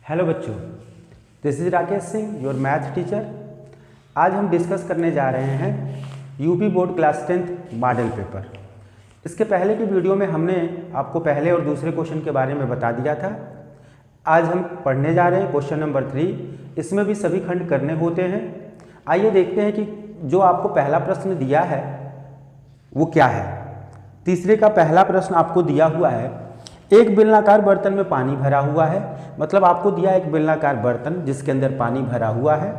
Hello बच्चों, this is Rakesh Singh, your math teacher. आज हम डिस्कस करने जा रहे हैं UP board class 10th model paper. इसके पहले की वीडियो में हमने आपको पहले और दूसरे क्वेश्चन के बारे में बता दिया था। आज हम पढ़ने जा रहे हैं क्वेश्चन नंबर 3। इसमें भी सभी खंड करने होते हैं। आइए देखते हैं कि जो आपको पहला प्रश्न दिया है वो क्या है। तीसरे का पहला प्रश्न आपको दिया हुआ है, एक बेलनाकार बर्तन में पानी भरा हुआ है। मतलब आपको दिया एक बेलनाकार बर्तन जिसके अंदर पानी भरा हुआ है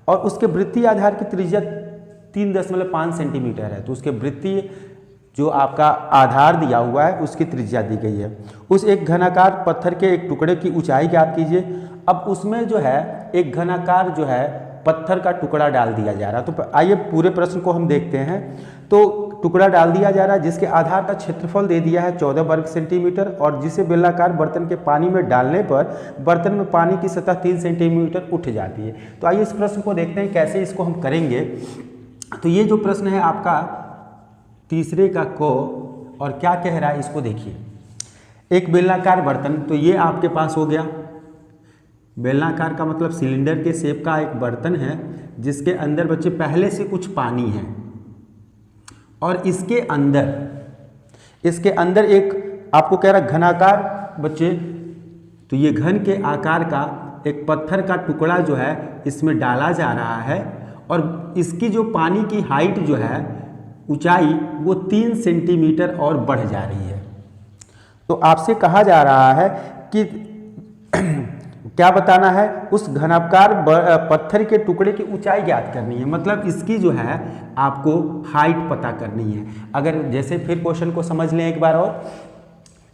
और उसके वृत्तीय आधार की त्रिज्या 3.5 सेंटीमीटर है। तो उसके वृत्तीय जो आपका आधार दिया हुआ है उसकी त्रिज्या दी गई है। उस एक घनाकार पत्थर के एक टुकड़े की ऊंचाई ज्ञात कीजिए। अब उसमें जो है एक घनाकार जो है पत्थर का टुकड़ा डाल दिया जा रहा है। तो आइए पूरे प्रश्न को हम देखते हैं। तो टुकड़ा डाल दिया जा रहा है जिसके आधार का क्षेत्रफल दे दिया है 14 वर्ग सेंटीमीटर और जिसे बेलनाकार बर्तन के पानी में डालने पर बर्तन में पानी की सतह 3 सेंटीमीटर उठ जाती है। तो आइए इस प्रश्न को देखते हैं कैसे इसको हम करेंगे। तो ये जो प्रश्न है आपका तीसरे का को और क्या कह रहा है इसको देखिए। एक बेलनाकार बर्तन, तो ये आपके पास हो गया। बेलनाकार का मतलब सिलेंडर के शेप का एक बर्तन है जिसके अंदर बच्चे पहले से कुछ पानी है और इसके अंदर एक आपको कह रहा घनाकार बच्चे, तो ये घन के आकार का एक पत्थर का टुकड़ा जो है इसमें डाला जा रहा है और इसकी जो पानी की हाइट जो है ऊंचाई वो 3 सेंटीमीटर और बढ़ जा रही है। तो आपसे कहा जा रहा है कि क्या बताना है, उस घनाकार पत्थर के टुकड़े की ऊंचाई ज्ञात करनी है। मतलब इसकी जो है आपको हाइट पता करनी है। अगर जैसे फिर क्वेश्चन को समझ लें एक बार और,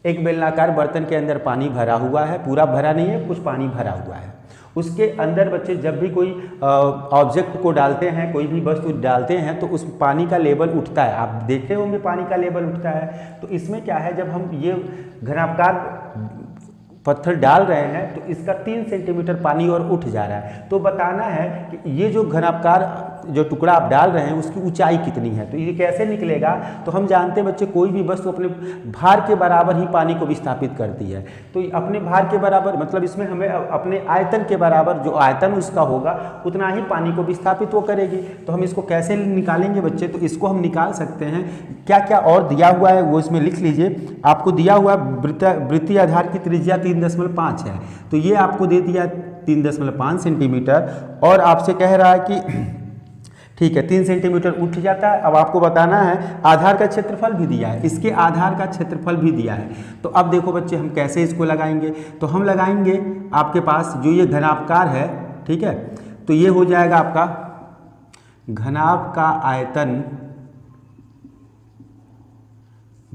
एक बेलनाकार बर्तन के अंदर पानी भरा हुआ है, पूरा भरा नहीं है, कुछ पानी भरा हुआ है। उसके अंदर बच्चे जब भी कोई ऑब्जेक्ट को डालते हैं, कोई भी वस्तु डालते हैं तो उस पानी का लेवल उठता है। आप देखते होंगे पानी का लेवल उठता है। तो इसमें क्या है, जब हम ये घनाकार पत्थर डाल रहे हैं तो इसका 3 सेंटीमीटर पानी और उठ जा रहा है। तो बताना है कि ये जो घनाकार जो टुकड़ा आप डाल रहे हैं उसकी ऊंचाई कितनी है। तो ये कैसे निकलेगा, तो हम जानते हैं बच्चे कोई भी वस्तु अपने भार के बराबर ही पानी को विस्थापित करती है। तो अपने भार के बराबर मतलब इसमें हमें अपने आयतन के बराबर जो आयतन उसका होगा उतना ही पानी को विस्थापित वो करेगी। तो हम इसको कैसे निकालेंगे बच्चे, तो इसको हम निकाल सकते हैं। क्या क्या और दिया हुआ है वो इसमें लिख लीजिए। आपको दिया हुआ वृत्तीय आधार की त्रिज्या 3.5 है। तो ये आपको दे दिया 3.5 सेंटीमीटर और आपसे कह रहा है कि ठीक है 3 सेंटीमीटर उठ जाता है। अब आपको बताना है आधार का क्षेत्रफल भी दिया है, इसके आधार का क्षेत्रफल भी दिया है। तो अब देखो बच्चे हम कैसे इसको लगाएंगे। तो हम लगाएंगे आपके पास जो ये घनाकार है, ठीक है, तो ये हो जाएगा आपका घनाभ का आयतन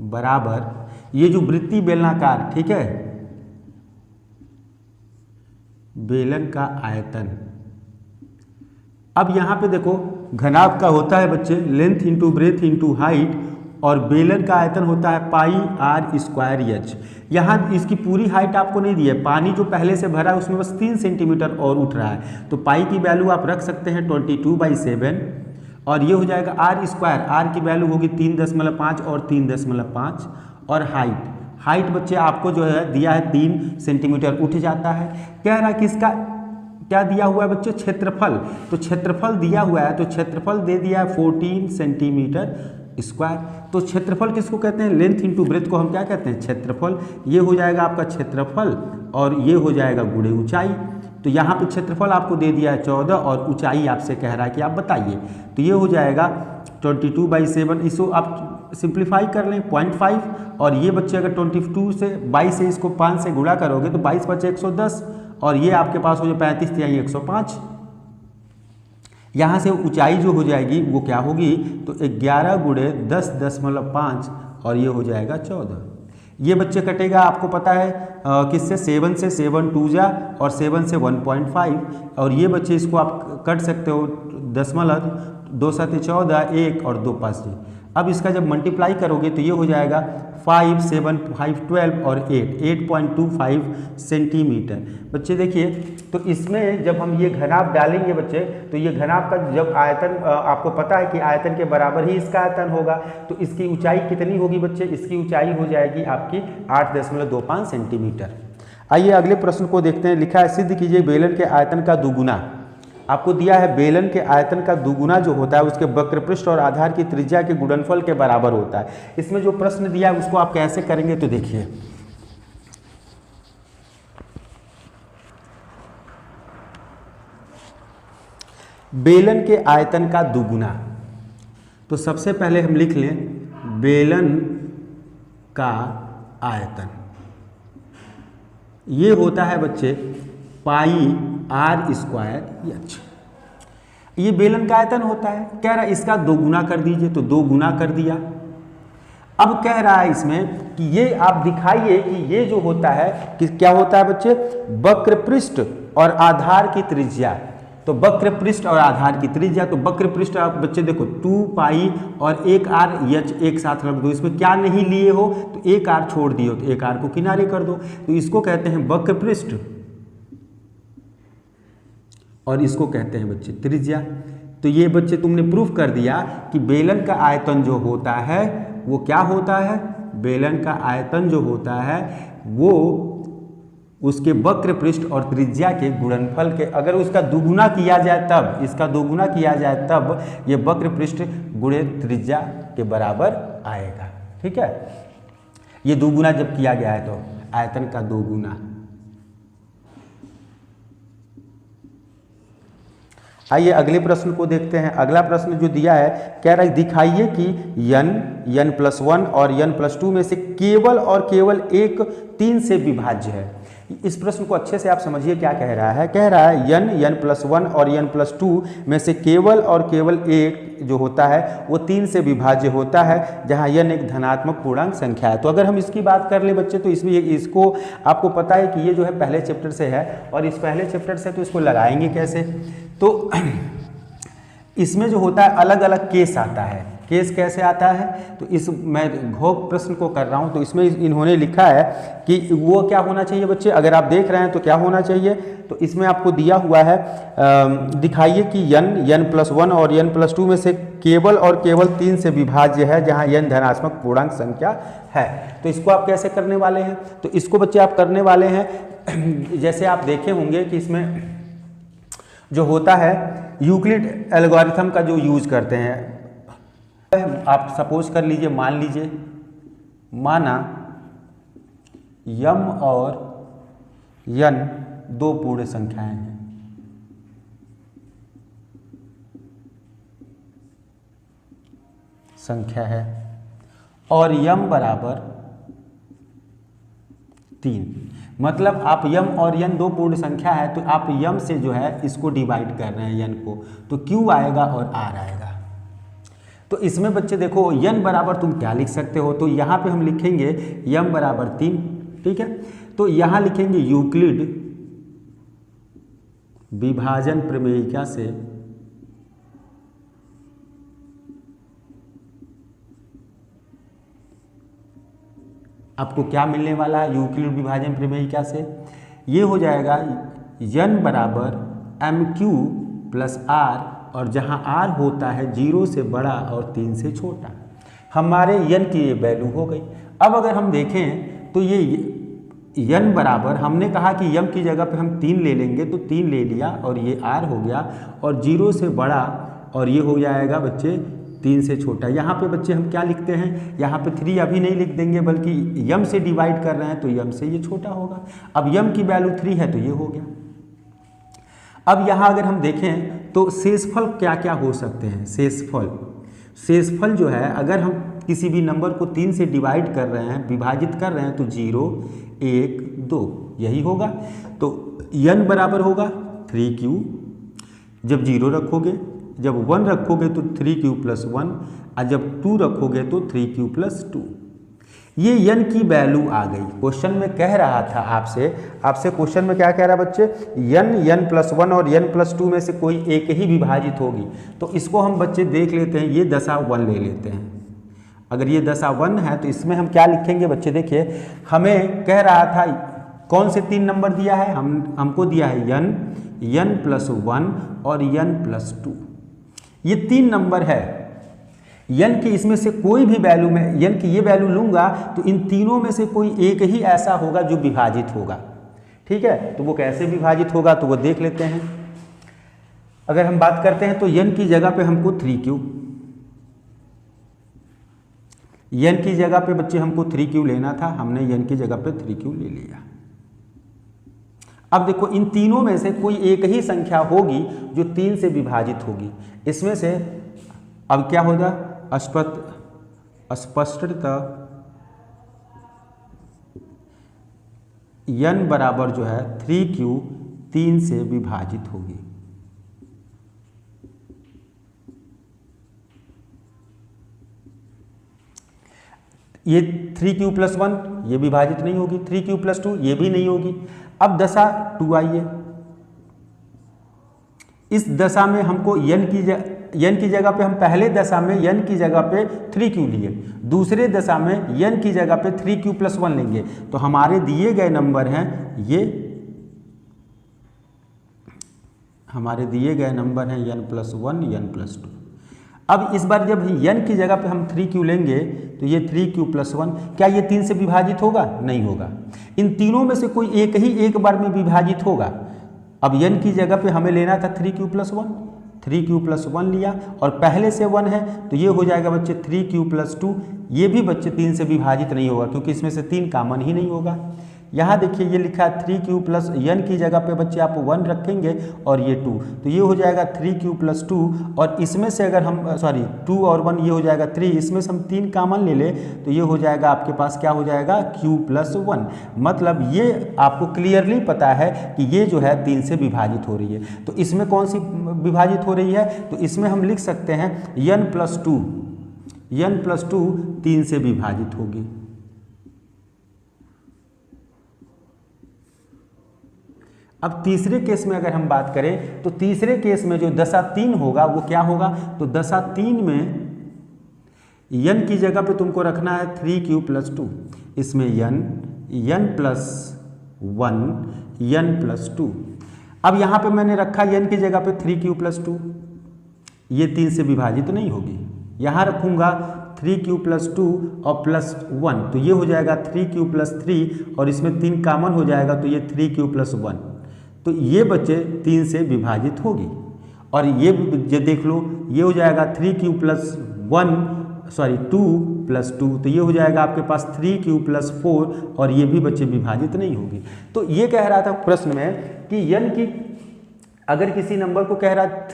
बराबर ये जो वृत्तीय बेलनाकार, ठीक है, बेलन का आयतन। अब यहाँ पे देखो घनाभ का होता है बच्चे length into breadth into height और बेलन का आयतन होता है πr²h। यहाँ इसकी पूरी हाइट आपको नहीं दी है, पानी जो पहले से भरा है उसमें बस 3 सेंटीमीटर और उठ रहा है। तो पाई की वैल्यू आप रख सकते हैं 22/7 और ये हो जाएगा r²। r की वैल्यू होगी 3.5 और 3.5 और हाइट बच्चे आपको जो है दिया है 3 सेंटीमीटर उठ जाता है। कह रहा है कि इसका क्या दिया हुआ है बच्चों, क्षेत्रफल। तो क्षेत्रफल दिया हुआ है, तो क्षेत्रफल दे दिया है 14 सेंटीमीटर स्क्वायर। तो क्षेत्रफल किसको कहते हैं, लेंथ इंटू ब्रेथ को हम क्या कहते हैं, क्षेत्रफल। ये हो जाएगा आपका क्षेत्रफल और ये हो जाएगा गुणे ऊंचाई। तो यहाँ पे क्षेत्रफल आपको दे दिया है 14 और ऊंचाई आपसे कह रहा है कि आप बताइए। तो ये हो जाएगा 22/7। इसको आप सिंप्लीफाई कर लें 0.5 और ये बच्चे अगर 22 से 22 से इसको 5 से गुणा करोगे तो 22 बचे 110 और ये आपके पास हो जाए 35 तिहाई 105। यहाँ से ऊंचाई जो हो जाएगी वो क्या होगी, तो 11 गुणे 10.5 और ये हो जाएगा 14। ये बच्चे कटेगा आपको पता है किससे, 7 से 7 2 जा और 7 से 1.5 और ये बच्चे इसको आप कट सकते हो दशमलव 2 7 14 1 और 2 5। अब इसका जब मल्टीप्लाई करोगे तो ये हो जाएगा 5 7 5 12 और 8.25 सेंटीमीटर। बच्चे देखिए, तो इसमें जब हम ये घनाभ डालेंगे बच्चे, तो ये घनाभ का जब आयतन आपको पता है कि आयतन के बराबर ही इसका आयतन होगा, तो इसकी ऊंचाई कितनी होगी बच्चे, इसकी ऊंचाई हो जाएगी आपकी 8.25 सेंटीमीटर। आइए अगले प्रश्न को देखते हैं। लिखा है सिद्ध कीजिए बेलन के आयतन का दुगुना। आपको दिया है बेलन के आयतन का दुगुना जो होता है उसके वक्र पृष्ठ और आधार की त्रिज्या के गुणनफल के बराबर होता है। इसमें जो प्रश्न दिया है उसको आप कैसे करेंगे तो देखिए, बेलन के आयतन का दुगुना। तो सबसे पहले हम लिख लें बेलन का आयतन, ये होता है बच्चे पाई आर स्क्वायर एच। ये बेलन का आयतन होता है। कह रहा है इसका दो गुना कर दीजिए, तो दो गुना कर दिया। अब कह रहा है इसमें कि ये आप दिखाइए कि ये जो होता है कि क्या होता है बच्चे, वक्र पृष्ठ और आधार की त्रिज्या। तो वक्र पृष्ठ और आधार की त्रिज्या, तो वक्र पृष्ठ आप बच्चे देखो 2 पाई और एक आर एच एक साथ रख दो। इसमें क्या नहीं लिए हो तो एक आर छोड़ दिए हो, तो एक आर को किनारे कर दो। तो इसको कहते हैं वक्र पृष्ठ और इसको कहते हैं बच्चे त्रिज्या। तो ये बच्चे तुमने प्रूफ कर दिया कि बेलन का आयतन जो होता है वो क्या होता है, बेलन का आयतन जो होता है वो उसके वक्र पृष्ठ और त्रिज्या के गुणनफल के, अगर उसका दुगुना किया जाए तब, इसका दुगुना किया जाए तब ये वक्र पृष्ठ गुणे त्रिज्या के बराबर आएगा। ठीक है, ये दुगुना जब किया गया है तो आयतन का दुगुना। आइए अगले प्रश्न को देखते हैं। अगला प्रश्न जो दिया है कह रहा है दिखाइए कि n+1 और n+2 में से केवल और केवल एक 3 से विभाज्य है। इस प्रश्न को अच्छे से आप समझिए क्या कह रहा है। कह रहा है n+1 और n+2 में से केवल और केवल एक जो होता है वो 3 से विभाज्य होता है, जहां n एक धनात्मक पूर्णांक संख्या है। तो अगर हम इसकी बात कर ले बच्चे तो इसमें इसको आपको पता है कि ये जो है पहले चैप्टर से है और इस पहले चैप्टर से तो इसको लगाएंगे कैसे। तो इसमें जो होता है अलग अलग केस आता है। केस कैसे आता है तो इस मैं घोक प्रश्न को कर रहा हूं, तो इसमें इन्होंने लिखा है कि वो क्या होना चाहिए बच्चे, अगर आप देख रहे हैं तो क्या होना चाहिए। तो इसमें आपको दिया हुआ है दिखाइए कि n+1 और n+2 में से केवल और केवल 3 से विभाज्य है, जहां n धनात्मक पूर्णांक संख्या है। तो इसको आप कैसे करने वाले हैं, तो इसको बच्चे आप करने वाले हैं जैसे आप देखे होंगे कि इसमें जो होता है यूक्लिड एल्गोरिथम का जो यूज करते हैं। आप सपोज कर लीजिए, मान लीजिए, माना m और n दो पूर्ण संख्याएं हैं। संख्या है और m बराबर 3, मतलब आप m और n दो पूर्ण संख्या है तो आप m से जो है इसको डिवाइड कर रहे हैं n को, तो q आएगा और r आएगा। तो इसमें बच्चे देखो n बराबर तुम क्या लिख सकते हो, तो यहाँ पे हम लिखेंगे m बराबर 3। ठीक है, तो यहाँ लिखेंगे यूक्लिड विभाजन प्रमेयिका से आपको क्या मिलने वाला है, यूक्लिड विभाजन प्रमेयिका से ये हो जाएगा n बराबर mq प्लस r, और जहां r होता है 0 से बड़ा और 3 से छोटा। हमारे n की ये वैल्यू हो गई। अब अगर हम देखें तो ये n बराबर, हमने कहा कि m की जगह पे हम 3 ले लेंगे, तो 3 ले लिया और ये r हो गया, और 0 से बड़ा और ये हो जाएगा बच्चे 3 से छोटा। यहाँ पे बच्चे हम क्या लिखते हैं, यहाँ पे 3 अभी नहीं लिख देंगे, बल्कि m से डिवाइड कर रहे हैं तो m से ये छोटा होगा। अब m की वैल्यू 3 है तो ये हो गया। अब यहाँ अगर हम देखें तो शेषफल क्या क्या हो सकते हैं। शेषफल जो है, अगर हम किसी भी नंबर को 3 से डिवाइड कर रहे हैं, विभाजित कर रहे हैं, तो 0, 1, 2 यही होगा। तो n बराबर होगा 3q, जब 0 रखोगे, जब 1 रखोगे तो 3q प्लस 1, और जब 2 रखोगे तो 3q प्लस 2। ये n की वैल्यू आ गई। क्वेश्चन में कह रहा था आपसे क्वेश्चन में क्या कह रहा है बच्चे, n+1 और n+2 में से कोई एक ही विभाजित होगी। तो इसको हम बच्चे देख लेते हैं, ये दशा 1 ले लेते हैं। अगर ये दशा 1 है तो इसमें हम क्या लिखेंगे बच्चे, देखिए हमें कह रहा था कौन से 3 नंबर दिया है, हमको दिया है n+1 और n+2, ये 3 नंबर है। n की इसमें से कोई भी वैल्यू में n की ये वैल्यू लूंगा तो इन तीनों में से कोई एक ही ऐसा होगा जो विभाजित होगा। ठीक है, तो वो कैसे विभाजित होगा तो वो देख लेते हैं। अगर हम बात करते हैं तो n की जगह पे हमको 3q, n की जगह पे बच्चे हमको 3q लेना था, हमने n की जगह पे 3q ले लिया। अब देखो इन तीनों में से कोई एक ही संख्या होगी जो 3 से विभाजित होगी। इसमें से अब क्या होगा, स्पष्टतः n बराबर जो है 3q 3 से विभाजित होगी। ये 3q + 1 ये विभाजित नहीं होगी, 3q + 2 ये भी नहीं होगी। अब दशा 2 आइए, इस दशा में हमको n की जगह पे हम पहले दशा में n की जगह पे 3q लिए, दूसरे दशा में n की जगह पे 3q + 1 लेंगे। तो हमारे दिए गए नंबर हैं ये, हमारे दिए गए नंबर हैं n + 1 n + 2। अब इस बार जब n की जगह पे हम 3q लेंगे तो ये 3q + 1 क्या ये 3 से विभाजित होगा? नहीं होगा। इन तीनों में से कोई एक ही एक बार में विभाजित होगा। अब n की जगह पे हमें लेना था 3q + 1, 3q + 1 लिया और पहले से 1 है तो ये हो जाएगा बच्चे 3q + 2। ये भी बच्चे 3 से विभाजित नहीं होगा क्योंकि इसमें से 3 कॉमन ही नहीं होगा। यहाँ देखिए ये लिखा है 3q + n की जगह पे बच्चे आप 1 रखेंगे और ये 2, तो ये हो जाएगा 3q + 2। और इसमें से अगर हम 2 और 1 ये हो जाएगा 3, इसमें से हम 3 कॉमन ले ले तो ये हो जाएगा आपके पास क्या हो जाएगा q + 1। मतलब ये आपको क्लियरली पता है कि ये जो है 3 से विभाजित हो रही है। तो इसमें कौन सी विभाजित हो रही है? तो इसमें हम लिख सकते हैं n + 2, n + 2 3 से विभाजित होगी। अब तीसरे केस में अगर हम बात करें तो तीसरे केस में जो दशा 3 होगा वो क्या होगा? तो दशा 3 में n की जगह पे तुमको रखना है 3q + 2, इसमें n + 1 n + 2। अब यहाँ पे मैंने रखा n की जगह पे 3q + 2, ये 3 से विभाजित नहीं होगी। यहाँ रखूँगा 3q + 2 और +1 तो ये हो जाएगा 3q + 3 और इसमें 3 कॉमन हो जाएगा तो ये 3q + 1। तो ये बच्चे 3 से विभाजित होगी। और ये देख लो ये हो जाएगा 3q + 2 + 2 तो ये हो जाएगा आपके पास 3q + 4 और ये भी बच्चे विभाजित नहीं होगी। तो ये कह रहा था प्रश्न में कि n की अगर किसी नंबर को कह रहा है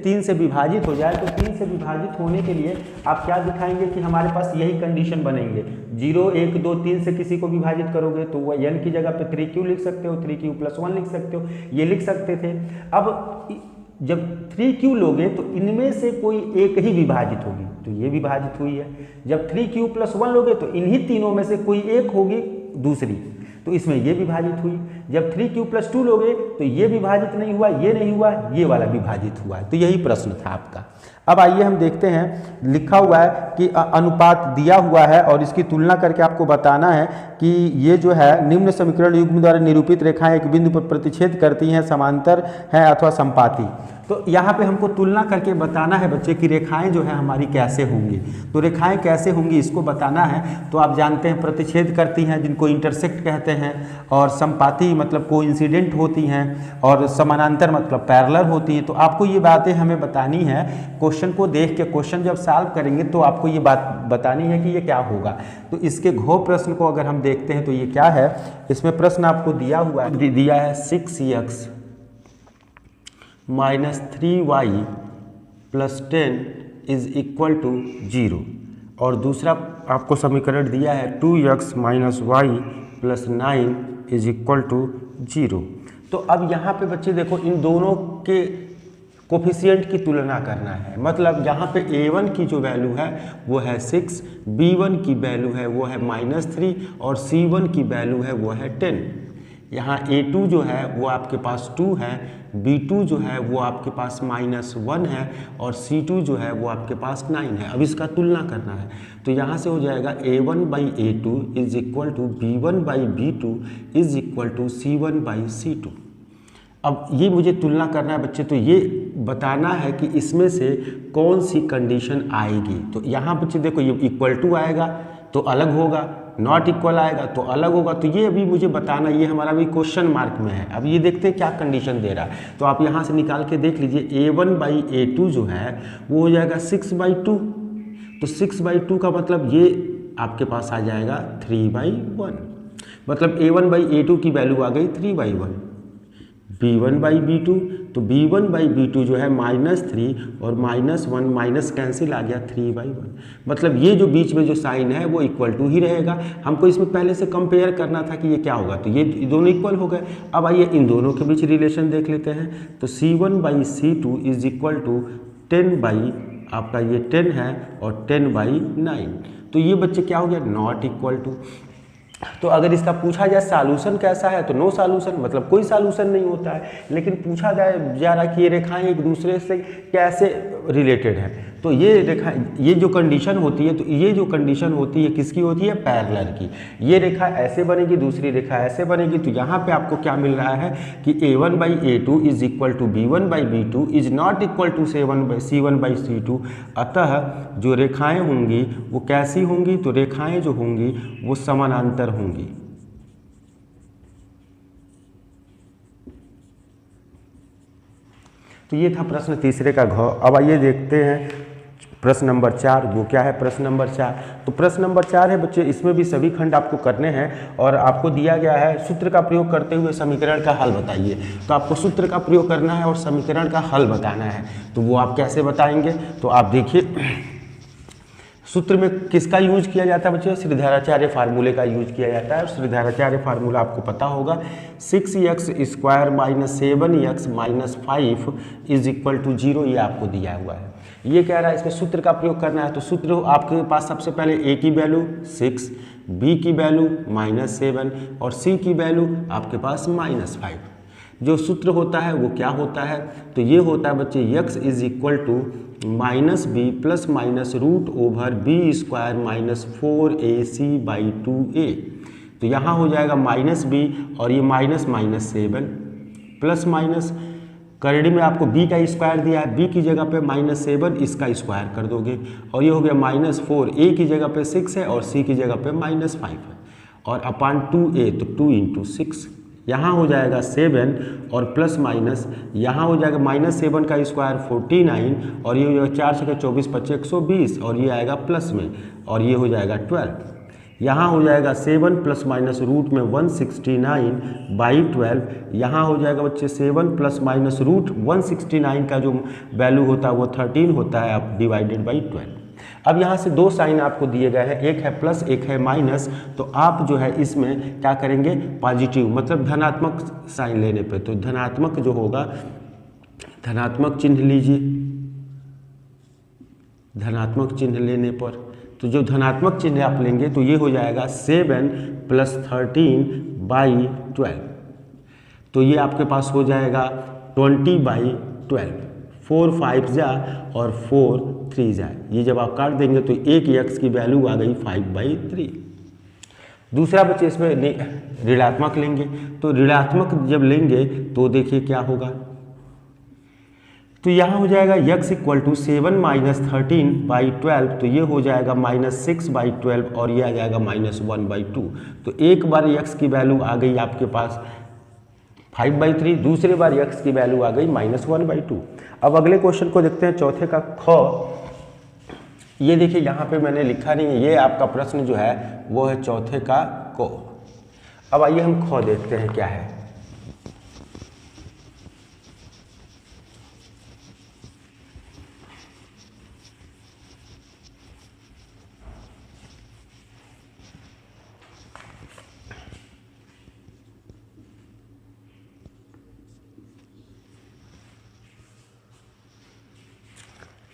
3 से विभाजित हो जाए तो 3 से विभाजित होने के लिए आप क्या दिखाएंगे कि हमारे पास यही कंडीशन बनेंगे। 0 1 2 3 से किसी को विभाजित करोगे तो वह n की जगह पे 3q लिख सकते हो, 3q + 1 लिख सकते हो, ये लिख सकते थे। अब जब 3q लोगे तो इनमें से कोई एक ही विभाजित होगी, तो ये विभाजित हुई है। जब 3q + 1 लोगे तो इन्हीं तीनों में से कोई एक होगी दूसरी, तो इसमें ये विभाजित हुई। जब 3q + 2 लोगे तो ये विभाजित नहीं हुआ, ये नहीं हुआ, ये वाला विभाजित हुआ है। तो यही प्रश्न था आपका। अब आइए हम देखते हैं, लिखा हुआ है कि अनुपात दिया हुआ है और इसकी तुलना करके आपको बताना है कि ये जो है निम्न समीकरण युग्म द्वारा निरूपित रेखाएं एक बिंदु पर प्रतिच्छेद करती हैं, समांतर हैं अथवा समपाती। तो यहाँ पे हमको तुलना करके बताना है बच्चे कि रेखाएं जो है हमारी कैसे होंगी। तो रेखाएं कैसे होंगी इसको बताना है। तो आप जानते हैं प्रतिच्छेद करती हैं जिनको इंटरसेक्ट कहते हैं, और समपाती मतलब कोइंसिडेंट होती हैं, और समानांतर मतलब पैरेलल होती हैं। तो आपको ये बातें हमें बतानी है। क्वेश्चन को देख के क्वेश्चन जब सॉल्व करेंगे तो आपको ये बात बतानी है कि ये क्या होगा। तो इसके घो प्रश्न को अगर हम देखते हैं तो ये क्या है, इसमें प्रश्न आपको दिया हुआ है, दिया है 6x - 3y + 10 = 0, और दूसरा आपको समीकरण दिया है 2x - y + 9 = 0। तो अब यहाँ पे बच्चे देखो इन दोनों के कोफिशिएंट की तुलना करना है। मतलब यहाँ पे a1 की जो वैल्यू है वो है 6, b1 की वैल्यू है वो है -3 और c1 की वैल्यू है वो है 10। यहाँ a2 जो है वो आपके पास 2 है, b2 जो है वो आपके पास -1 है और c2 जो है वो आपके पास 9 है। अब इसका तुलना करना है तो यहाँ से हो जाएगा a1/a2 = b1/b2 = c1/c2। अब ये मुझे तुलना करना है बच्चे, तो ये बताना है कि इसमें से कौन सी कंडीशन आएगी। तो यहाँ बच्चे देखो ये = आएगा तो अलग होगा, नॉट इक्वल आएगा तो अलग होगा। तो ये अभी मुझे बताना, ये हमारा अभी क्वेश्चन मार्क में है। अब ये देखते हैं क्या कंडीशन दे रहा है। तो आप यहाँ से निकाल के देख लीजिए, A1/A2 जो है वो हो जाएगा 6/2। तो 6/2 का मतलब ये आपके पास आ जाएगा 3/1। मतलब A1/A2 की वैल्यू आ गई 3/1। B1/B2, तो B1/B2 जो है -3 और -1 माइनस कैंसिल आ गया 3/1। मतलब ये जो बीच में जो साइन है वो इक्वल टू ही रहेगा। हमको इसमें पहले से कंपेयर करना था कि ये क्या होगा, तो ये दोनों इक्वल हो गए। अब आइए इन दोनों के बीच रिलेशन देख लेते हैं। तो C1/C2 इज इक्वल टू 10 आपका ये 10 है और 10/9। तो ये बच्चे क्या हो गया, नॉट इक्वल टू। तो अगर इसका पूछा जाए सॉल्यूशन कैसा है तो नो सॉल्यूशन, मतलब कोई सॉल्यूशन नहीं होता है। लेकिन पूछा जा रहा कि ये रेखाएं एक दूसरे से कैसे रिलेटेड है, तो ये रेखा, ये जो कंडीशन होती है, तो ये जो कंडीशन होती है किसकी होती है, पैरेलल की। ये रेखा ऐसे बनेगी, दूसरी रेखा ऐसे बनेगी। तो यहाँ पे आपको क्या मिल रहा है कि A1/A2 is equal to B1/B2 is not equal to C1/C2। अतः जो रेखाएं होंगी वो कैसी होंगी, तो रेखाएं जो होंगी वो समानांतर होंगी। तो ये था प्रश्न तीसरे का घ। अब आइए देखते हैं प्रश्न नंबर 4। वो क्या है प्रश्न नंबर 4? तो प्रश्न नंबर 4 है बच्चे, इसमें भी सभी खंड आपको करने हैं और आपको दिया गया है सूत्र का प्रयोग करते हुए समीकरण का हल बताइए। तो आपको सूत्र का प्रयोग करना है और समीकरण का हल बताना है। तो वो आप कैसे बताएंगे, तो आप देखिए सूत्र में किसका यूज किया जाता है बच्चे, श्रीधराचार्य फार्मूले का यूज किया जाता है। और श्रीधराचार्य फार्मूला आपको पता होगा, 6x² - 7x - 5 is equal to 0। ये आपको दिया हुआ है। ये कह रहा है इसमें सूत्र का प्रयोग करना है। तो सूत्र आपके पास सबसे पहले a की वैल्यू 6, b की वैल्यू -7 और c की वैल्यू आपके पास -5। जो सूत्र होता है वो क्या होता है, तो ये होता है बच्चे x is equal to -b plus minus √b² - 4ac/2a। तो यहाँ हो जाएगा -b और ये -7 प्लस माइनस करड़ी में आपको b का स्क्वायर दिया है, b की जगह पे -7 इसका स्क्वायर कर दोगे और ये हो गया -4, a की जगह पे 6 है और c की जगह पे -5 है और अपान 2a, तो 2 × 6। यहाँ हो जाएगा 7 और प्लस माइनस यहाँ हो जाएगा -7 का स्क्वायर 49 और ये हो जाएगा 4 से 24 25 120 और ये आएगा प्लस में और ये हो जाएगा 12। यहाँ हो जाएगा 7 प्लस माइनस रूट में 169/12। यहाँ हो जाएगा बच्चे 7 प्लस माइनस रूट 169 का जो वैल्यू होता है वो 13 होता है, आप डिवाइडेड बाई 12। अब यहाँ से दो साइन आपको दिए गए हैं, एक है प्लस एक है माइनस। तो आप जो है इसमें क्या करेंगे, पॉजिटिव मतलब धनात्मक साइन लेने पे, तो धनात्मक जो होगा धनात्मक चिन्ह लीजिए। धनात्मक चिन्ह लेने पर तो जो धनात्मक चिन्ह आप लेंगे तो ये हो जाएगा 7 प्लस 13/12। तो ये आपके पास हो जाएगा 20/12। 4 5 जा और 4 3 जा, ये जब आप काट देंगे तो एक x की वैल्यू आ गई 5/3। दूसरा बच्चे इसमें ऋणात्मक लेंगे। तो ऋणात्मक जब लेंगे तो देखिए क्या होगा, तो यहाँ हो जाएगा x इक्वल टू 7 माइनस 13/12। तो ये हो जाएगा -6/12 और ये आ जाएगा -1/2। तो एक बार x की वैल्यू आ गई आपके पास 5/3, दूसरे बार x की वैल्यू आ गई -1/2। अब अगले क्वेश्चन को देखते हैं, चौथे का ख। ये देखिए यहाँ पे मैंने लिखा नहीं है, ये आपका प्रश्न जो है वो है चौथे का को। अब आइए हम ख देखते हैं क्या है।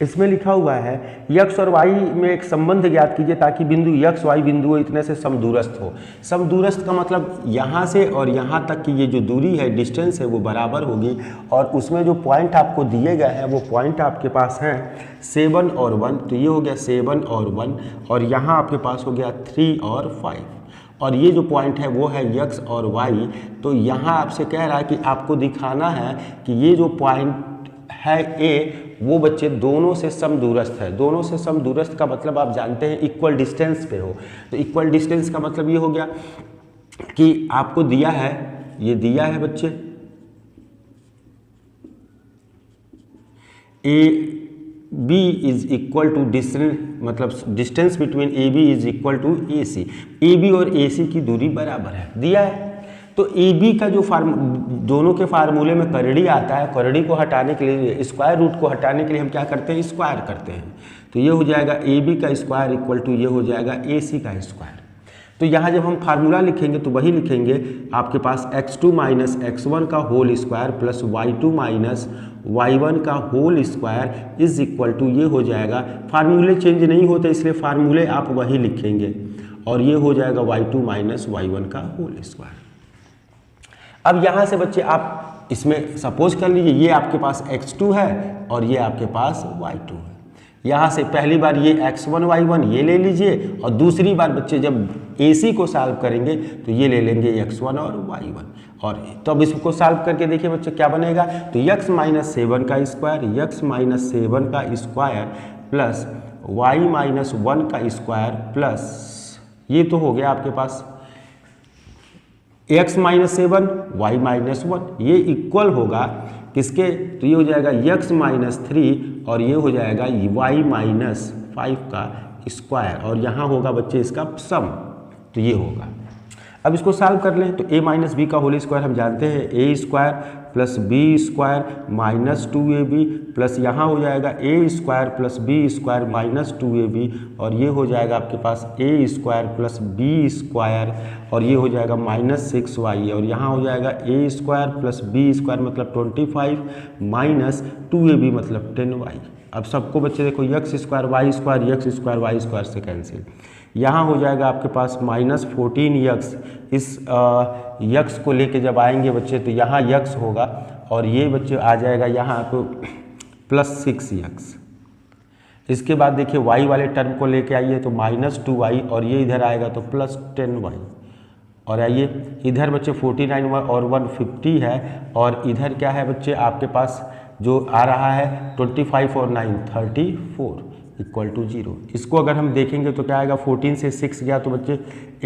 इसमें लिखा हुआ है x और y में एक संबंध ज्ञात कीजिए ताकि बिंदु x y बिंदु इतने से समदूरस्थ हो। समदूरस्थ का मतलब यहाँ से और यहाँ तक की ये जो दूरी है, डिस्टेंस है, वो बराबर होगी। और उसमें जो पॉइंट आपको दिए गए हैं वो पॉइंट आपके पास हैं 7 और 1। तो ये हो गया 7 और 1 और यहाँ आपके पास हो गया 3 और 5 और ये जो पॉइंट है वो है x और y। तो यहाँ आपसे कह रहा है कि आपको दिखाना है कि ये जो पॉइंट है ए, वो बच्चे दोनों से समदूरस्थ है। दोनों से समदूरस्थ का मतलब आप जानते हैं इक्वल डिस्टेंस पे हो। तो इक्वल डिस्टेंस का मतलब ये हो गया कि आपको दिया है, ये दिया है बच्चे A B is equal to distance, मतलब distance between A B is equal to A C. A B और ए सी की दूरी बराबर है, दिया है। तो ए बी का जो दोनों के फार्मूले में करड़ी आता है, करड़ी को हटाने के लिए, स्क्वायर रूट को हटाने के लिए हम क्या करते हैं, स्क्वायर करते हैं। तो ये हो जाएगा ए बी का स्क्वायर इक्वल टू ये हो जाएगा ए सी का स्क्वायर। तो यहाँ जब हम फार्मूला लिखेंगे तो वही लिखेंगे आपके पास x2 माइनस x1 का whole square plus y2 minus y1 का whole square is equal to ये हो जाएगा, फार्मूले चेंज नहीं होते इसलिए फार्मूले आप वही लिखेंगे, और ये हो जाएगा y2 माइनस y1 का होल स्क्वायर। अब यहाँ से बच्चे आप इसमें सपोज कर लीजिए ये आपके पास x2 है और ये आपके पास y2 है। यहाँ से पहली बार ये x1 y1 ये ले लीजिए, और दूसरी बार बच्चे जब AC को सॉल्व करेंगे तो ये ले लेंगे x1 और y1। और तो अब इसको सॉल्व करके देखिए बच्चे क्या बनेगा, तो x माइनस 7 का स्क्वायर, x माइनस 7 का स्क्वायर प्लस y माइनस 1 का स्क्वायर प्लस ये तो हो गया आपके पास x माइनस 7 y माइनस 1, ये इक्वल होगा किसके, तो ये हो जाएगा x माइनस 3 और ये हो जाएगा y माइनस 5 का स्क्वायर, और यहाँ होगा बच्चे इसका सम, तो ये होगा। अब इसको सॉल्व कर लें तो a माइनस बी का होल स्क्वायर हम जानते हैं a square plus b square minus 2ab plus यहाँ हो जाएगा a square plus b square minus 2ab, और ये हो जाएगा आपके पास a square plus b square और ये हो जाएगा माइनस 6y, और यहाँ हो जाएगा a square plus b square मतलब 25 माइनस 2ab मतलब 10y। अब सबको बच्चे देखो x square y square x square y square से कैंसिल, यहाँ हो जाएगा आपके पास माइनस 14x, इस x को लेके जब आएंगे बच्चे तो यहाँ x होगा और ये बच्चे आ जाएगा यहाँ तो प्लस 6x। इसके बाद देखिए y वाले टर्म को लेके आइए तो माइनस 2y और ये इधर आएगा तो प्लस 10y, और आइए इधर बच्चे 49 और 150 है, और इधर क्या है बच्चे आपके पास जो आ रहा है 25 और 9 34 इक्वल टू 0। इसको अगर हम देखेंगे तो क्या आएगा, 14 से 6 गया तो बच्चे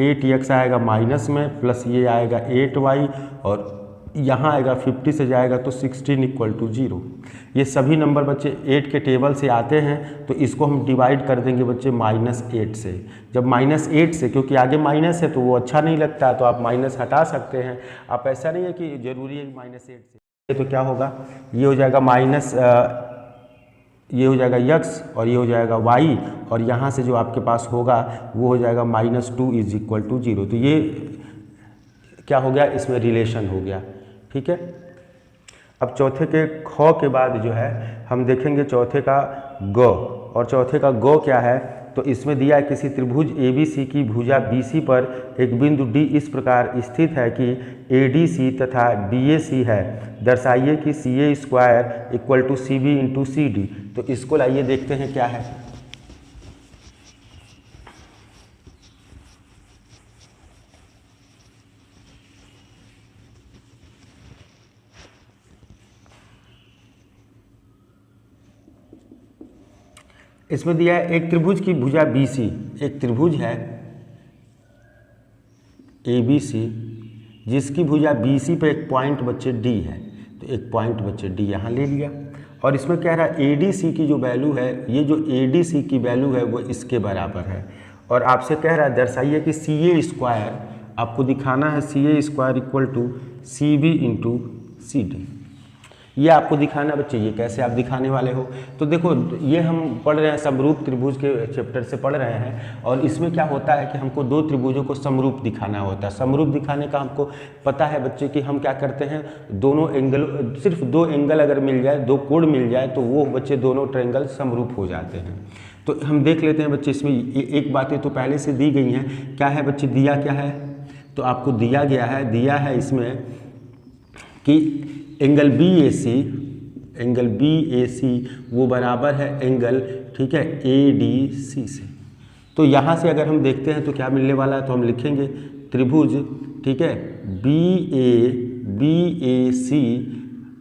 8x आएगा माइनस में प्लस ये आएगा 8y, और यहाँ आएगा 50 से जाएगा तो 16 इक्वल टू 0। ये सभी नंबर बच्चे 8 के टेबल से आते हैं, तो इसको हम डिवाइड कर देंगे बच्चे -8 से। जब -8 से, क्योंकि आगे माइनस है तो वो अच्छा नहीं लगता, तो आप माइनस हटा सकते हैं। आप ऐसा नहीं है कि जरूरी है -8 से, तो क्या होगा, ये हो जाएगा माइनस, ये हो जाएगा x और ये हो जाएगा y, और यहाँ से जो आपके पास होगा वो हो जाएगा -2 इज इक्वल टू 0। तो ये क्या हो गया, इसमें रिलेशन हो गया। ठीक है, अब चौथे के ख के बाद जो है हम देखेंगे चौथे का ग, और चौथे का ग क्या है, तो इसमें दिया है किसी त्रिभुज ABC की भुजा BC पर एक बिंदु D इस प्रकार स्थित है कि ADC तथा DAC है, दर्शाइए कि CA square equal to CB into CD। तो इसको लाइए देखते हैं क्या है। इसमें दिया है एक त्रिभुज की भुजा BC, एक त्रिभुज है ABC जिसकी भुजा BC पे एक पॉइंट बच्चे D है, तो एक पॉइंट बच्चे D यहाँ ले लिया, और इसमें कह रहा है ADC की जो वैल्यू है, ये जो ADC की वैल्यू है वो इसके बराबर है, और आपसे कह रहा है दर्शाइए कि CA स्क्वायर, आपको दिखाना है CA square equal to CB into CD। ये आपको दिखाना बच्चे, ये कैसे आप दिखाने वाले हो, तो देखो ये हम पढ़ रहे हैं समरूप त्रिभुज के चैप्टर से पढ़ रहे हैं, और इसमें क्या होता है कि हमको दो त्रिभुजों को समरूप दिखाना होता है। समरूप दिखाने का हमको पता है बच्चे कि हम क्या करते हैं, दोनों एंगल, सिर्फ दो एंगल अगर मिल जाए, दो कोण मिल जाए तो वो बच्चे दोनों ट्रायंगल समरूप हो जाते हैं। तो हम देख लेते हैं बच्चे, इसमें एक बातें तो पहले से दी गई हैं। क्या है बच्चे, दिया क्या है, तो आपको दिया गया है, दिया है इसमें कि एंगल BAC वो बराबर है एंगल, ठीक है, ADC से। तो यहाँ से अगर हम देखते हैं तो क्या मिलने वाला है, तो हम लिखेंगे त्रिभुज, ठीक है, BAC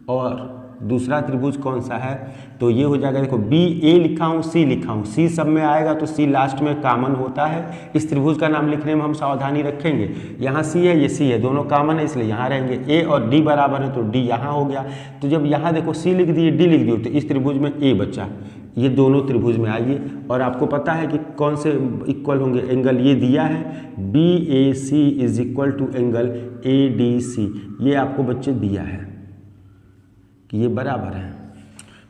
और दूसरा त्रिभुज कौन सा है, तो ये हो जाएगा, देखो बी ए लिखा हूँ, सी लिखा हूँ, सी सब में आएगा तो सी लास्ट में कॉमन होता है। इस त्रिभुज का नाम लिखने में हम सावधानी रखेंगे। यहाँ सी है, ये सी है, दोनों कॉमन है इसलिए यहाँ रहेंगे। ए और डी बराबर है तो डी यहाँ हो गया। तो जब यहाँ देखो सी लिख दिए, डी लिख दिए, तो इस त्रिभुज में ए बचा। ये दोनों त्रिभुज में आइए, और आपको पता है कि कौन से इक्वल होंगे, एंगल ये दिया है b a c is equal to angle a d c, ये आपको बच्चे दिया है कि ये बराबर है।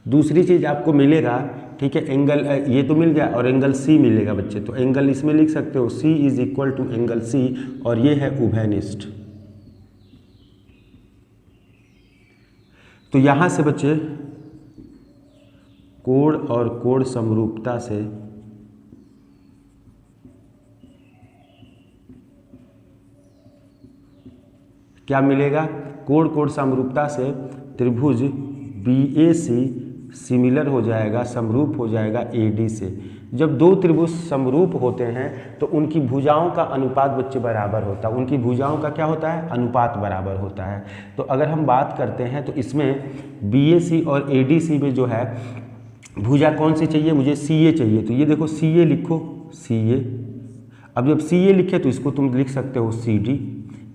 दूसरी चीज़ आपको मिलेगा, ठीक है, एंगल ये तो मिल गया और एंगल सी मिलेगा बच्चे, तो एंगल इसमें लिख सकते हो C is equal to angle C, और ये है उभयनिष्ठ। तो यहाँ से बच्चे कोण और कोण समरूपता से क्या मिलेगा, कोण कोण समरूपता से त्रिभुज BAC सिमिलर हो जाएगा, समरूप हो जाएगा AD से। जब दो त्रिभुज समरूप होते हैं तो उनकी भुजाओं का अनुपात बच्चे बराबर होता है। उनकी भुजाओं का क्या होता है, अनुपात बराबर होता है। तो अगर हम बात करते हैं तो इसमें BAC और ADC में जो है भुजा कौन सी चाहिए, मुझे CA चाहिए, तो ये देखो CA लिखो, CA। अब जब CA लिखे तो इसको तुम लिख सकते हो CD,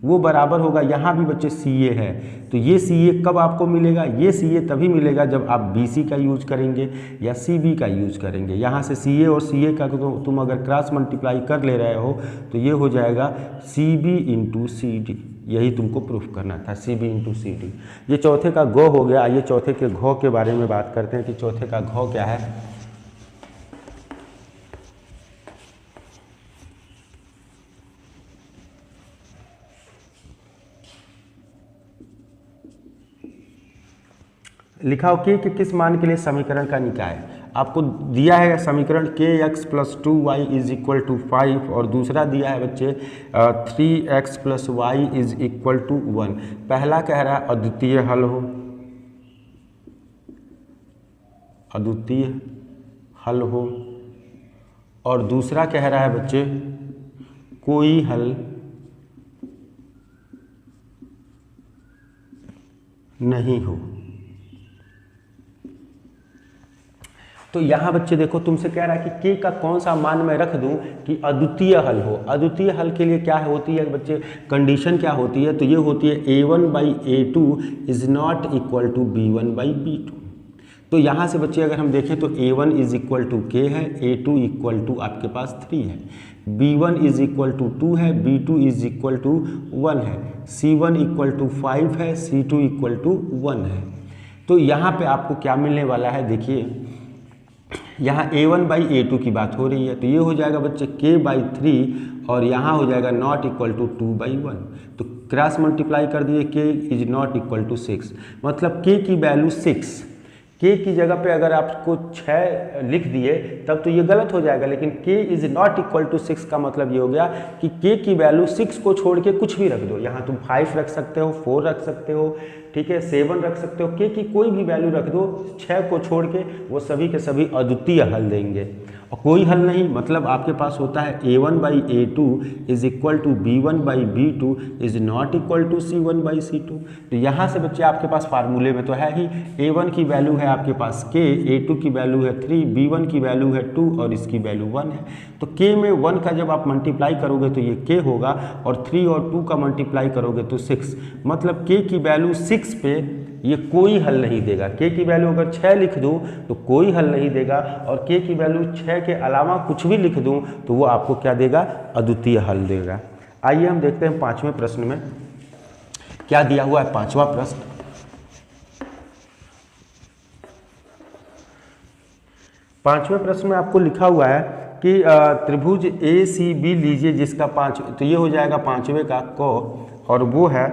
वो बराबर होगा, यहाँ भी बच्चे CA है, तो ये CA कब आपको मिलेगा, ये CA तभी मिलेगा जब आप BC का यूज करेंगे या CB का यूज करेंगे। यहाँ से CA और CA का तो तुम अगर क्रॉस मल्टीप्लाई कर ले रहे हो तो ये हो जाएगा CB इंटू CD, यही तुमको प्रूफ करना था, CB इंटू CD। ये चौथे का घ हो गया। आइए चौथे के घ के बारे में बात करते हैं कि चौथे का घ क्या है। लिखा हो कि किस मान के लिए समीकरण का निकाय। आपको दिया है समीकरण kx + 2y = 5 और दूसरा दिया है बच्चे 3x + y = 1। पहला कह रहा है अद्वितीय हल हो, अद्वितीय हल हो, और दूसरा कह रहा है बच्चे कोई हल नहीं हो। तो यहाँ बच्चे देखो तुमसे कह रहा है कि k का कौन सा मान मैं रख दूं कि अद्वितीय हल हो। अद्वितीय हल के लिए क्या होती है बच्चे, कंडीशन क्या होती है, तो ये होती है a1/a2 is not equal to b1/b2। तो यहाँ से बच्चे अगर हम देखें तो a1 = k है, a2 = आपके पास 3 है, b1 = 2 है, b2 = 1 है, c1 = 5 है, c2 = 1 है। तो यहाँ पे आपको क्या मिलने वाला है, देखिए यहाँ a1/a2 की बात हो रही है, तो ये हो जाएगा बच्चे k/3 और यहाँ हो जाएगा नॉट इक्वल टू 2/1। तो क्रॉस मल्टीप्लाई कर दिए, k is not equal to 6, मतलब k की वैल्यू 6। k की जगह पे अगर आपको 6 लिख दिए तब तो ये गलत हो जाएगा, लेकिन k is not equal to 6 का मतलब ये हो गया कि k की वैल्यू 6 को छोड़ के कुछ भी रख दो। यहाँ तुम 5 रख सकते हो, 4 रख सकते हो, ठीक है, 7 रख सकते हो, k की कोई भी वैल्यू रख दो, 6 को छोड़ के वो सभी के सभी अद्वितीय हल देंगे। और कोई हल नहीं मतलब आपके पास होता है a1/a2 is equal to b1/b2 is not equal to c1/c2। तो यहाँ से बच्चे आपके पास फार्मूले में तो है ही, a1 की वैल्यू है आपके पास k, a2 की वैल्यू है 3, b1 की वैल्यू है 2 और इसकी वैल्यू 1 है। तो k में 1 का जब आप मल्टीप्लाई करोगे तो ये k होगा, और 3 और 2 का मल्टीप्लाई करोगे तो 6, मतलब k की वैल्यू 6 पे ये कोई हल नहीं देगा। k की वैल्यू अगर 6 लिख दूं तो कोई हल नहीं देगा, और k की वैल्यू 6 के अलावा कुछ भी लिख दूं तो वो आपको क्या देगा, अद्वितीय हल देगा। आइए हम देखते हैं 5वें प्रश्न में क्या दिया हुआ है। 5वां प्रश्न, पांचवें प्रश्न में आपको लिखा हुआ है कि त्रिभुज ACB लीजिए जिसका 5, तो ये हो जाएगा 5वें का क, और वो है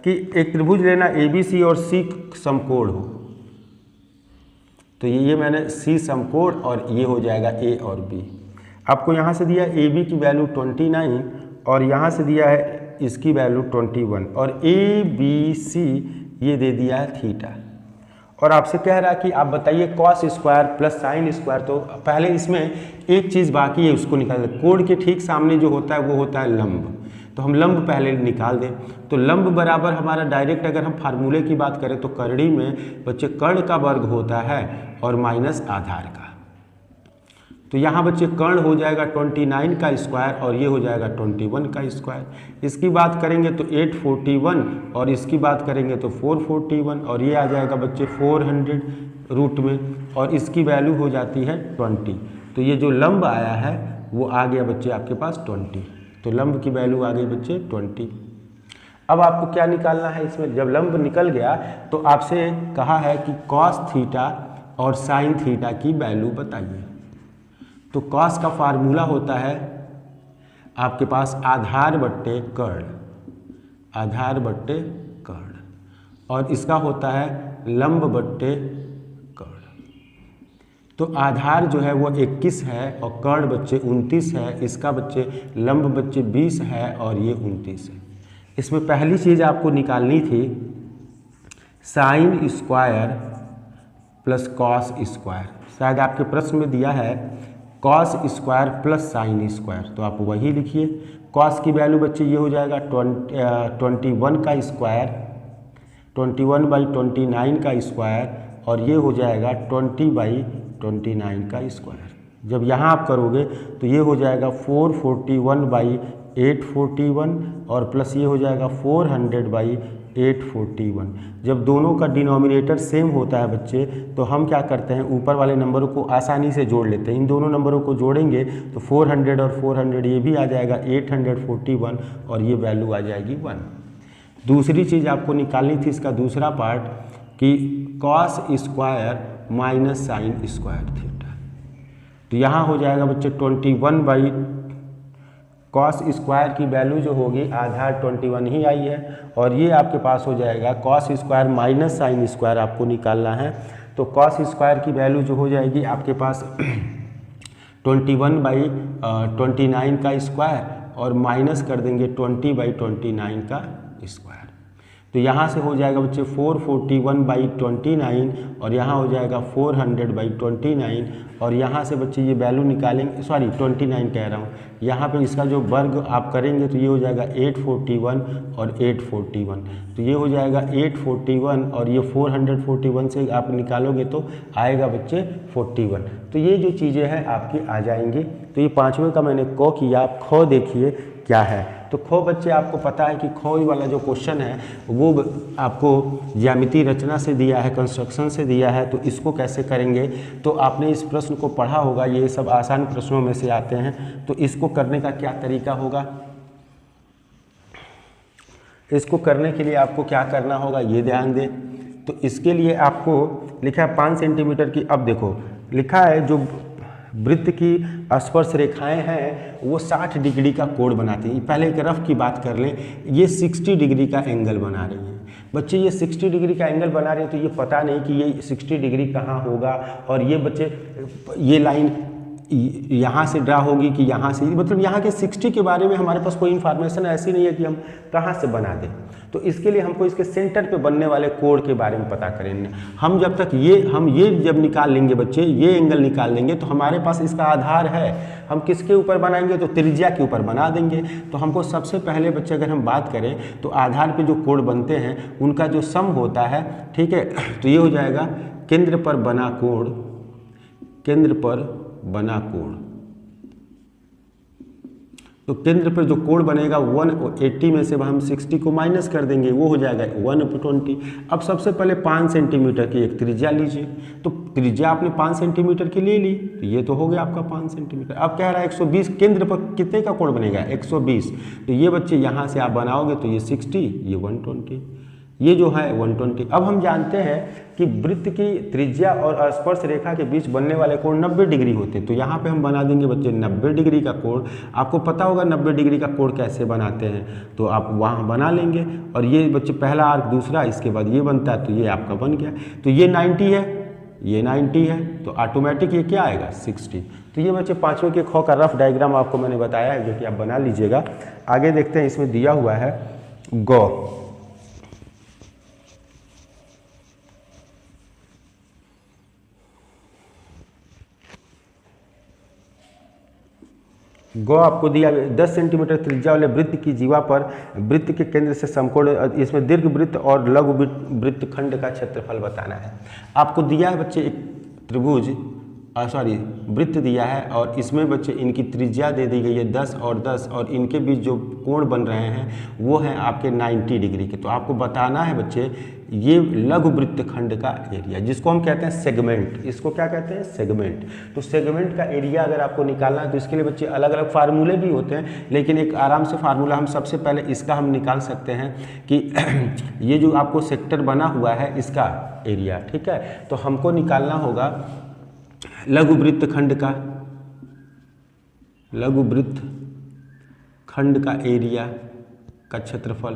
कि एक त्रिभुज लेना ABC और C समकोण हो। तो ये मैंने C समकोण, और ये हो जाएगा A और B। आपको यहाँ से दिया AB की वैल्यू 29 और यहाँ से दिया है इसकी वैल्यू 21, और ABC ये दे दिया है थीटा। और आपसे कह रहा है कि आप बताइए cos square plus sine square. तो पहले इसमें एक चीज़ बाकी है, उसको निकाल। कोण के ठीक सामने जो होता है वो होता है लंब। तो हम लंब पहले निकाल दें। तो लंब बराबर हमारा डायरेक्ट अगर हम फार्मूले की बात करें तो करड़ी में बच्चे कर्ण का वर्ग होता है और माइनस आधार का। तो यहाँ बच्चे कर्ण हो जाएगा 29 का स्क्वायर और ये हो जाएगा 21 का स्क्वायर। इसकी बात करेंगे तो 841 और इसकी बात करेंगे तो 441 और ये आ जाएगा बच्चे 400 रूट में और इसकी वैल्यू हो जाती है 20। तो ये जो लंब आया है वो आ गया बच्चे आपके पास 20। तो लंब की वैल्यू आ गई बच्चे 20। अब आपको क्या निकालना है इसमें, जब लंब निकल गया तो आपसे कहा है कि कॉस थीटा और साइन थीटा की वैल्यू बताइए। तो कॉस का फार्मूला होता है आपके पास आधार बट्टे कर्ण, आधार बट्टे कर्ण, और इसका होता है लंब बट्टे कर्ण। तो आधार जो है वो 21 है और कर्ण बच्चे 29 है, इसका बच्चे लंब बच्चे 20 है और ये 29 है। इसमें पहली चीज़ आपको निकालनी थी sine square plus cos square. शायद आपके प्रश्न में दिया है cos square plus sine square, तो आप वही लिखिए। कॉस की वैल्यू बच्चे ये हो जाएगा 21 का स्क्वायर, 21/29 का स्क्वायर और ये हो जाएगा 20/29 का स्क्वायर। जब यहाँ आप करोगे तो ये हो जाएगा 441/841 और प्लस ये हो जाएगा 400/841। जब दोनों का डिनोमिनेटर सेम होता है बच्चे तो हम क्या करते हैं, ऊपर वाले नंबरों को आसानी से जोड़ लेते हैं। इन दोनों नंबरों को जोड़ेंगे तो 400 और 400 ये भी आ जाएगा 841 और ये वैल्यू आ जाएगी 1। दूसरी चीज़ आपको निकालनी थी इसका दूसरा पार्ट कि cos square minus sine square theta. तो यहाँ हो जाएगा बच्चे 21 कॉस स्क्वायर की वैल्यू जो होगी आधार 21 ही आई है और ये आपके पास हो जाएगा cos square minus sine square आपको निकालना है। तो कॉस स्क्वायर की वैल्यू जो हो जाएगी आपके पास 21/29 का स्क्वायर और माइनस कर देंगे 20/29 का स्क्वायर। तो यहाँ से हो जाएगा बच्चे 441/29 और यहाँ हो जाएगा 400/29 और यहाँ से बच्चे ये वैल्यू निकालेंगे, सॉरी 29 कह रहा हूँ, यहाँ पे इसका जो वर्ग आप करेंगे तो ये हो जाएगा 841 और 841। तो ये हो जाएगा 841 और ये 441 से आप निकालोगे तो आएगा बच्चे 41। तो ये जो चीज़ें हैं आपकी आ जाएंगी। तो ये पाँचवें का मैंने क किया, आप ख देखिए क्या है। तो खो बच्चे आपको पता है कि खो वाला जो क्वेश्चन है वो आपको ज्यामिति रचना से दिया है, कंस्ट्रक्शन से दिया है। तो इसको कैसे करेंगे, तो आपने इस प्रश्न को पढ़ा होगा, ये सब आसान प्रश्नों में से आते हैं। तो इसको करने का क्या तरीका होगा, इसको करने के लिए आपको क्या करना होगा ये ध्यान दें। तो इसके लिए आपको लिखा है 5 सेंटीमीटर की, अब देखो लिखा है जो वृत्त की स्पर्श रेखाएं हैं वो 60 डिग्री का कोण बनाती हैं। पहले एक रफ की बात कर लें, ये 60 डिग्री का एंगल बना रही हैं बच्चे, ये 60 डिग्री का एंगल बना रहे हैं। तो ये पता नहीं कि ये 60 डिग्री कहाँ होगा और ये बच्चे ये लाइन यहाँ से ड्रा होगी कि यहाँ से, मतलब यहाँ के 60 के बारे में हमारे पास कोई इन्फॉर्मेशन ऐसी नहीं है कि हम कहाँ से बना दें। तो इसके लिए हमको इसके सेंटर पे बनने वाले कोण के बारे में पता करेंगे। हम जब तक ये जब निकाल लेंगे बच्चे, ये एंगल निकाल लेंगे तो हमारे पास इसका आधार है। हम किसके ऊपर बनाएंगे, तो त्रिज्या के ऊपर बना देंगे। तो हमको सबसे पहले बच्चे अगर हम बात करें तो आधार पे जो कोण बनते हैं उनका जो सम होता है, ठीक है, तो ये हो जाएगा केंद्र पर बना कोण, केंद्र पर बना कोण। तो केंद्र पर जो कोण बनेगा 180 में से हम 60 को माइनस कर देंगे, वो हो जाएगा 1/20। अब सबसे पहले 5 सेंटीमीटर की एक त्रिज्या लीजिए। तो त्रिज्या आपने 5 सेंटीमीटर की ले ली, तो ये तो हो गया आपका 5 सेंटीमीटर। अब कह रहा है 120, केंद्र पर कितने का कोण बनेगा 120। तो ये बच्चे यहाँ से आप बनाओगे तो ये 60, ये 120, ये जो है 120। अब हम जानते हैं कि वृत्त की त्रिज्या और स्पर्श रेखा के बीच बनने वाले कोण 90 डिग्री होते हैं। तो यहाँ पे हम बना देंगे बच्चे 90 डिग्री का कोण। आपको पता होगा 90 डिग्री का कोण कैसे बनाते हैं, तो आप वहाँ बना लेंगे। और ये बच्चे पहला आर्क दूसरा, इसके बाद ये बनता है, तो ये आपका बन गया। तो ये 90 है, ये 90 है, तो ऑटोमेटिक ये क्या आएगा 60। तो ये बच्चे पाँचवें के ख का रफ डायग्राम आपको मैंने बताया है, जो कि आप बना लीजिएगा। आगे देखते हैं, इसमें दिया हुआ है गौ। गौ आपको दिया 10 सेंटीमीटर त्रिज्या वाले वृत्त की जीवा पर वृत्त के केंद्र से समकोण, इसमें दीर्घ वृत्त और लघु वृत्त खंड का क्षेत्रफल बताना है। आपको दिया है बच्चे एक त्रिभुज वृत्त दिया है और इसमें बच्चे इनकी त्रिज्या दे दी गई है 10 और 10 और इनके बीच जो कोण बन रहे हैं वो हैं आपके 90 डिग्री के। तो आपको बताना है बच्चे ये लघु वृत्त खंड का एरिया, जिसको हम कहते हैं सेगमेंट। इसको क्या कहते हैं? सेगमेंट। तो सेगमेंट का एरिया अगर आपको निकालना है तो इसके लिए बच्चे अलग अलग फार्मूले भी होते हैं, लेकिन एक आराम से फार्मूला हम सबसे पहले इसका हम निकाल सकते हैं कि ये जो आपको सेक्टर बना हुआ है इसका एरिया, ठीक है। तो हमको निकालना होगा लघु वृत्त खंड का, लघु वृत्त खंड का एरिया का क्षेत्रफल।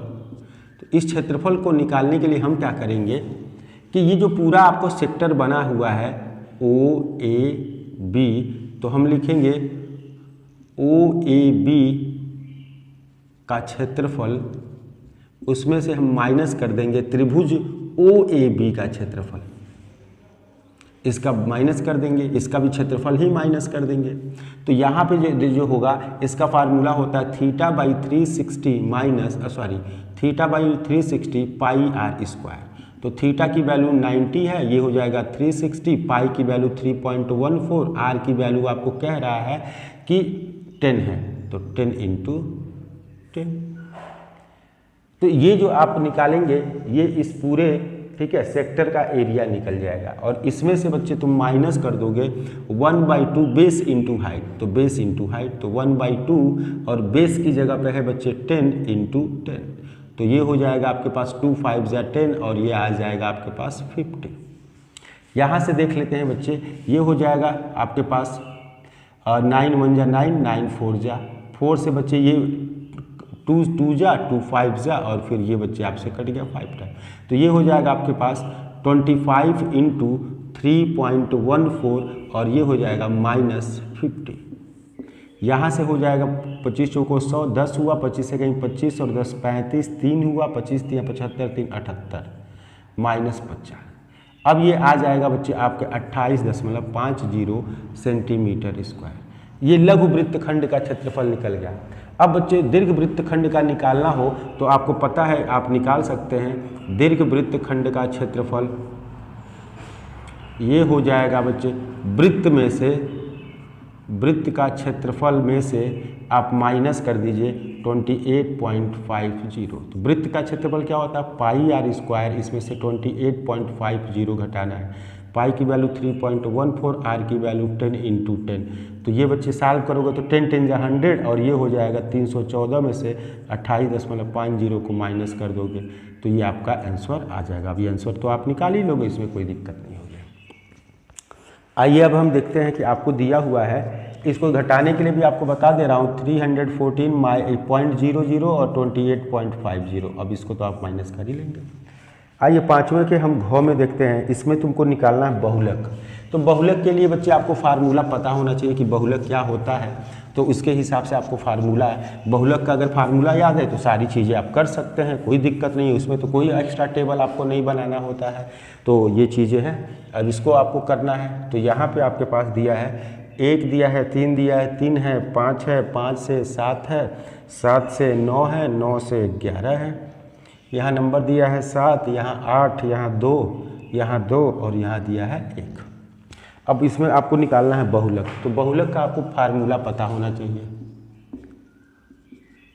तो इस क्षेत्रफल को निकालने के लिए हम क्या करेंगे कि ये जो पूरा आपको सेक्टर बना हुआ है ओ ए बी, तो हम लिखेंगे ओ ए बी का क्षेत्रफल, उसमें से हम माइनस कर देंगे त्रिभुज ओ ए बी का क्षेत्रफल, इसका माइनस कर देंगे, इसका भी क्षेत्रफल ही माइनस कर देंगे। तो यहाँ पे जो होगा इसका फार्मूला होता है theta by 360 minus theta by 360 pi r square. तो थीटा की वैल्यू 90 है, ये हो जाएगा 360, पाई की वैल्यू 3.14, आर की वैल्यू आपको कह रहा है कि 10 है, तो 10 × 10। तो ये जो आप निकालेंगे ये इस पूरे, ठीक है, सेक्टर का एरिया निकल जाएगा और इसमें से बच्चे तुम माइनस कर दोगे 1/2 बेस इंटू हाइट, तो बेस इंटू हाइट, तो 1/2 और बेस की जगह पे है बच्चे 10 × 10, तो ये हो जाएगा आपके पास 2 5 या 10 और ये आ जाएगा आपके पास 50। यहाँ से देख लेते हैं बच्चे, ये हो जाएगा आपके पास 9 1 जा 9, 9 4 जा 4 से बच्चे ये 2 2 जा 2 5 जा और फिर ये बच्चे आपसे कट गया 5 टाइम, तो ये हो जाएगा आपके पास 25 × 3.14 और ये हो जाएगा -50। यहाँ से हो जाएगा 25 चौको 100, 10 हुआ, 25 से कहीं 25 और 10 35, 3 हुआ, 25 3 75, 3 78 -50। अब ये आ जाएगा बच्चे आपके 28.50 सेंटीमीटर स्क्वायर। ये लघु वृत्त खंड का क्षेत्रफल निकल गया। अब बच्चे दीर्घ वृत्त खंड का निकालना हो तो आपको पता है आप निकाल सकते हैं दीर्घ वृत्त खंड का क्षेत्रफल। ये हो जाएगा बच्चे वृत्त में से, वृत्त का क्षेत्रफल में से आप माइनस कर दीजिए 28.50। तो वृत्त का क्षेत्रफल क्या होता है? पाई आर स्क्वायर, इसमें से 28.50 घटाना है। पाई की वैल्यू 3.14, आर की वैल्यू 10 × 10। तो ये बच्चे सॉल्व करोगे तो 10 10 जा 100 और ये हो जाएगा 314 में से 28.50 को माइनस कर दोगे तो ये आपका आंसर आ जाएगा। अब ये आंसर तो आप निकाल ही लोगे, इसमें कोई दिक्कत नहीं होगी। आइए अब हम देखते हैं कि आपको दिया हुआ है, इसको घटाने के लिए भी आपको बता दे रहा हूँ 314.00 और 28.50। अब इसको तो आप माइनस कर ही लेंगे। आइए पाँचवें के हम घ में देखते हैं, इसमें तुमको निकालना है बहुलक। तो बहुलक के लिए बच्चे आपको फार्मूला पता होना चाहिए कि बहुलक क्या होता है, तो उसके हिसाब से आपको फार्मूला है। बहुलक का अगर फार्मूला याद है तो सारी चीज़ें आप कर सकते हैं, कोई दिक्कत नहीं है, उसमें तो कोई एक्स्ट्रा टेबल आपको नहीं बनाना होता है। तो ये चीज़ें हैं, अब इसको आपको करना है। तो यहाँ पे आपके पास दिया है 1 दिया है, 3 दिया है, 3 है, 5 है, 5 से 7 है, 7 से 9 है, 9 से 11 है, यहाँ नंबर दिया है 7, यहाँ 8, यहाँ 2, यहाँ 2 और यहाँ दिया है 1। अब इसमें आपको निकालना है बहुलक। तो बहुलक का आपको फार्मूला पता होना चाहिए।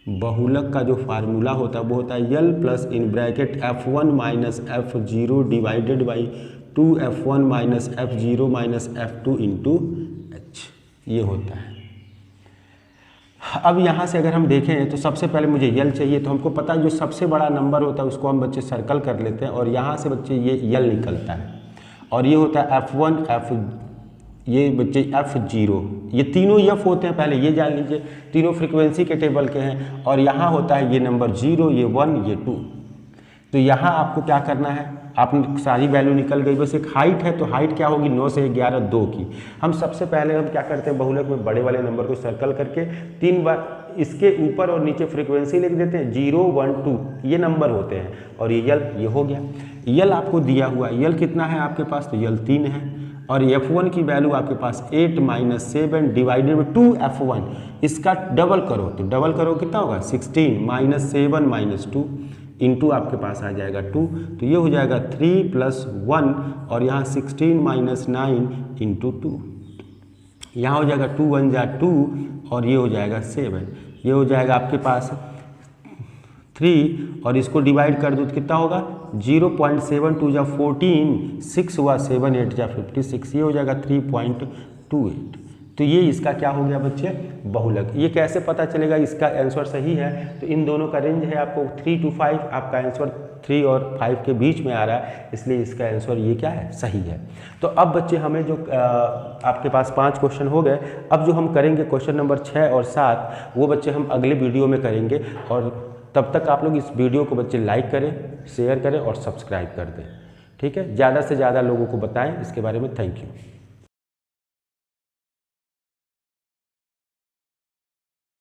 बहुलक का जो फार्मूला होता है वो होता है L plus in bracket F1 minus F0 divided by 2F1 minus F0 minus F2 into H, ये होता है। अब यहाँ से अगर हम देखें तो सबसे पहले मुझे L चाहिए, तो हमको पता है जो सबसे बड़ा नंबर होता है उसको हम बच्चे सर्कल कर लेते हैं और यहाँ से बच्चे ये L निकलता है और ये होता है F1 ये बच्चे F0, ये तीनों F होते हैं, पहले ये जान लीजिए, तीनों फ्रीक्वेंसी के टेबल के हैं। और यहाँ होता है ये नंबर 0, ये 1, ये 2। तो यहाँ आपको क्या करना है, आपने सारी वैल्यू निकल गई, बस एक हाइट है, तो हाइट क्या होगी 9 से 11 2 की। हम सबसे पहले हम क्या करते हैं बहुलक में बड़े वाले नंबर को सर्कल करके 3 बार इसके ऊपर और नीचे फ्रीक्वेंसी लिख देते हैं, 0 1 2 ये नंबर होते हैं और ये L ये हो गया। L आपको दिया हुआ, L कितना है आपके पास, तो L 3 है और F1 की वैल्यू आपके पास 8 - 7 डिवाइडेड बाई 2F1, इसका डबल करो तो डबल करो कितना होगा 16 - 7 - 2 इंटू आपके पास आ जाएगा 2, तो ये हो जाएगा 3 + 1 और यहाँ 16 - 9 इंटू 2, यहाँ हो जाएगा 2 × 1 = 2 और ये हो जाएगा 7, ये हो जाएगा आपके पास 3 और इसको डिवाइड कर दो तो कितना होगा 0.7 2 × 14, 6 हुआ 7 8 × 56, ये हो जाएगा 3.28। तो ये इसका क्या हो गया बच्चे बहुलक। ये कैसे पता चलेगा इसका आंसर सही है, तो इन दोनों का रेंज है आपको 3 to 5, आपका आंसर 3 और 5 के बीच में आ रहा है, इसलिए इसका आंसर ये क्या है सही है। तो अब बच्चे हमें जो आपके पास 5 क्वेश्चन हो गए, अब जो हम करेंगे क्वेश्चन नंबर 6 और 7 वो बच्चे हम अगले वीडियो में करेंगे, और तब तक आप लोग इस वीडियो को बच्चे लाइक करें, शेयर करें और सब्सक्राइब कर दें, ठीक है। ज़्यादा से ज़्यादा लोगों को बताएं इसके बारे में। Thank you.